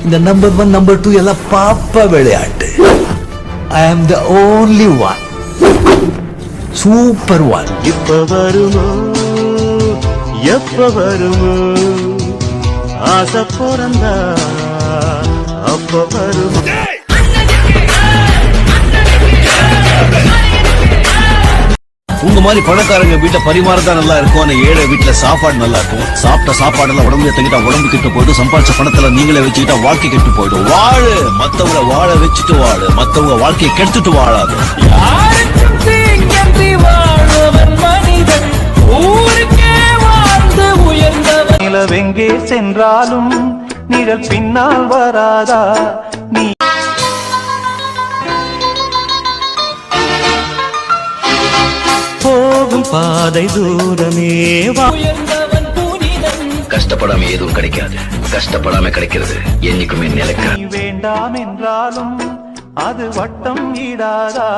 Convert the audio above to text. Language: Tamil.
இந்த நம்பர் 1 நம்பர் 2 எல்லாம் பாப்பா விளையாட்டு. I am the only one. Super one. இப்ப வருமோ எப்ப வருமோ ஆசை பிறந்தா அப்ப வருமோ. உங்க மாதிரி பணக்காரங்க வீட்டுல பரிமாறதான் நல்லா இருக்கும். ஆனா ஏழை வீட்டுல சாப்பாடு நல்லா இருக்கும். சாப்பிட்ட சாப்பாடுல உடம்பு தங்கிட்டா உடம்பு கெட்டு போயிடும். சம்பாதிச்ச பணத்துல நீங்களே வச்சுக்கிட்டா வாழ்க்கை கெட்டு போயிடும். வாழு, மத்தவங்களை வாழ வச்சுட்டு வாழு. மத்தவங்க வாழ்க்கையை கெடுத்துட்டு வாழாது. நிலவெங்கே சென்றாலும் நிழல் பின்னால் வராதா? நீ போகும் பாதை தூரமே. கஷ்டப்படாம எதுவும் கிடைக்காது. கஷ்டப்படாம கிடைக்கிறது என்னைக்குமே நிலைக்காது. வேண்டாம் என்றாலும் அது வட்டம் ஈடாதா?